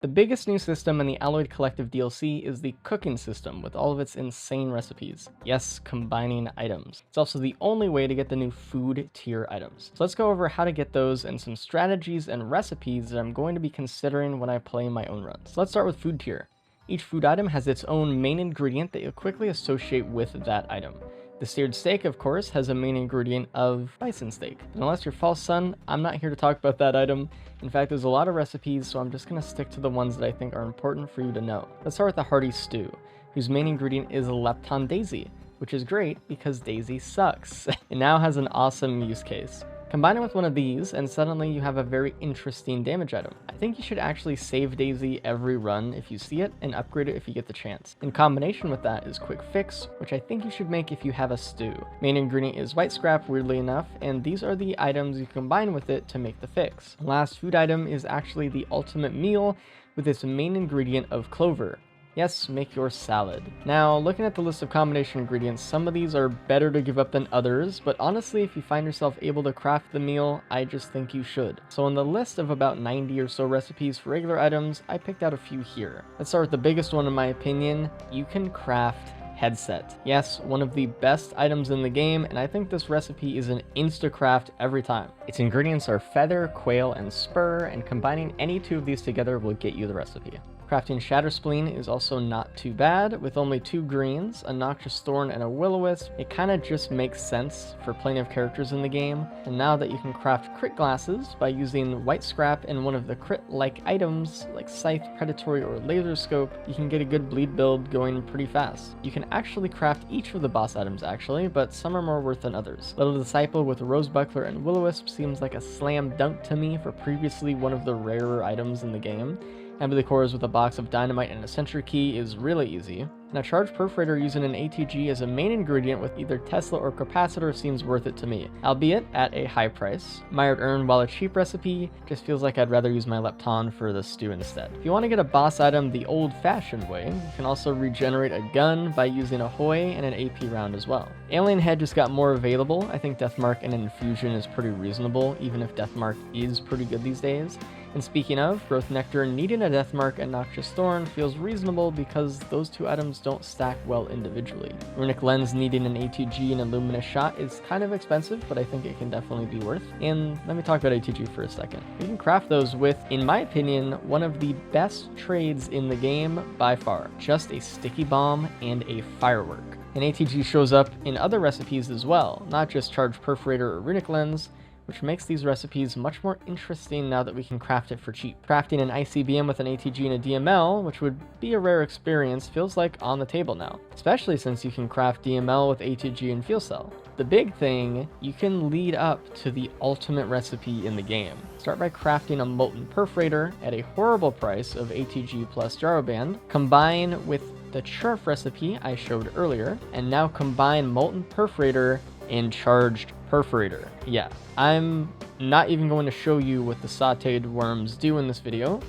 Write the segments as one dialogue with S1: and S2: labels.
S1: The biggest new system in the Alloyed Collective DLC is the cooking system with all of its insane recipes. Yes, combining items. It's also the only way to get the new food tier items. So let's go over how to get those and some strategies and recipes that I'm going to be considering when I play my own runs. So let's start with food tier. Each food item has its own main ingredient that you'll quickly associate with that item. The seared steak, of course, has a main ingredient of bison steak. And unless you're false son, I'm not here to talk about that item. In fact, there's a lot of recipes, so I'm just going to stick to the ones that I think are important for you to know. Let's start with the hearty stew, whose main ingredient is Lepton Daisy, which is great because Daisy sucks. It now has an awesome use case. Combine it with one of these, and suddenly you have a very interesting damage item. I think you should actually save Daisy every run if you see it, and upgrade it if you get the chance. In combination with that is Quick Fix, which I think you should make if you have a stew. Main ingredient is white scrap, weirdly enough, and these are the items you combine with it to make the fix. Last food item is actually the ultimate meal, with its main ingredient of clover. Yes, make your salad. Now, looking at the list of combination ingredients, some of these are better to give up than others, but honestly, if you find yourself able to craft the meal, I just think you should. So on the list of about 90 or so recipes for regular items, I picked out a few here. Let's start with the biggest one in my opinion. You can craft headset. Yes, one of the best items in the game, and I think this recipe is an insta-craft every time. Its ingredients are feather, quail, and spur, and combining any two of these together will get you the recipe. Crafting Shatter Spleen is also not too bad. With only 2 greens, a Noxious Thorn, and a Will-O-Wisp, it kinda just makes sense for plenty of characters in the game. And now that you can craft crit glasses by using white scrap and one of the crit-like items like Scythe, Predatory, or Laser Scope, you can get a good bleed build going pretty fast. You can actually craft each of the boss items actually, but some are more worth than others. Little Disciple with Rose Buckler and Will-O-Wisp seems like a slam dunk to me for previously one of the rarer items in the game. Empty cores with a box of dynamite and a sentry key is really easy. And a charged perforator using an ATG as a main ingredient with either Tesla or capacitor seems worth it to me, albeit at a high price. Mired Urn, while a cheap recipe, just feels like I'd rather use my Lepton for the stew instead. If you want to get a boss item the old-fashioned way, you can also regenerate a gun by using a Hoy and an AP round as well. Alien Head just got more available. I think Deathmark and Infusion is pretty reasonable, even if Deathmark is pretty good these days. And speaking of, Growth Nectar needing a Deathmark and Noxious Thorn feels reasonable because those two items don't stack well individually. Runic Lens needing an ATG and a Luminous Shot is kind of expensive, but I think it can definitely be worth. And let me talk about ATG for a second. You can craft those with, in my opinion, one of the best trades in the game by far. Just a Sticky Bomb and a Firework. And ATG shows up in other recipes as well, not just Charged Perforator or Runic Lens, which makes these recipes much more interesting now that we can craft it for cheap. Crafting an ICBM with an ATG and a DML, which would be a rare experience, feels like on the table now, especially since you can craft DML with ATG and Fuel Cell. The big thing, you can lead up to the ultimate recipe in the game. Start by crafting a Molten Perforator at a horrible price of ATG plus Gyroband, combine with the Churf recipe I showed earlier, and now combine Molten Perforator and Charged Perforator. Yeah, I'm not even going to show you what the sauteed worms do in this video,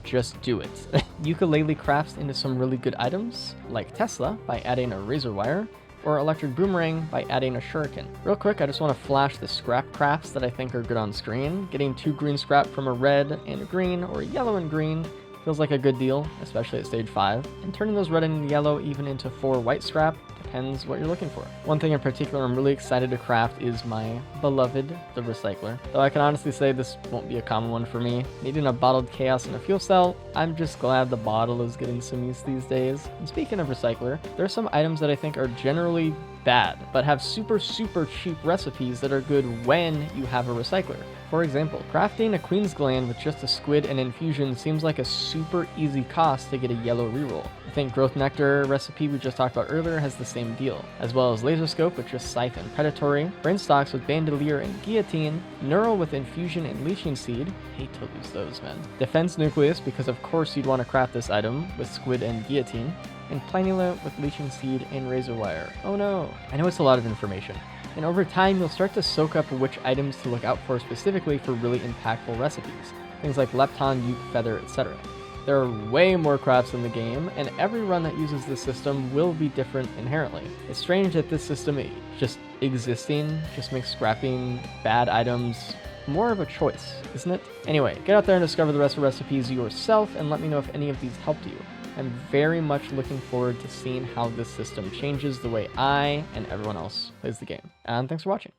S1: just do it. Ukulele crafts into some really good items, like Tesla by adding a razor wire, or Electric Boomerang by adding a shuriken. Real quick, I just want to flash the scrap crafts that I think are good on screen. Getting 2 green scrap from a red and a green, or a yellow and green, feels like a good deal, especially at stage 5. And turning those red and yellow even into 4 white scrap depends what you're looking for. One thing in particular I'm really excited to craft is my beloved, the Recycler. Though I can honestly say this won't be a common one for me. Needing a Bottled Chaos and a Fuel Cell, I'm just glad the bottle is getting some use these days. And speaking of Recycler, there are some items that I think are generally bad, but have super cheap recipes that are good when you have a Recycler. For example, crafting a Queen's Gland with just a squid and infusion seems like a super easy cost to get a yellow reroll. I think Growth Nectar recipe we just talked about earlier has the same deal, as well as Laser Scope with just Scythe and Predatory, Brainstalks with Bandolier and Guillotine, Neural with Infusion and Leeching Seed, hate to lose those, man. Defense Nucleus, because of course you'd want to craft this item with Squid and Guillotine, and Planula with Leeching Seed and Razor Wire. Oh no. I know it's a lot of information. And over time, you'll start to soak up which items to look out for specifically for really impactful recipes. Things like Lepton, Uke, Feather, etc. There are way more crafts in the game, and every run that uses this system will be different inherently. It's strange that this system just existing just makes scrapping bad items more of a choice, isn't it? Anyway, get out there and discover the rest of the recipes yourself, and let me know if any of these helped you. I'm very much looking forward to seeing how this system changes the way I and everyone else plays the game. And thanks for watching.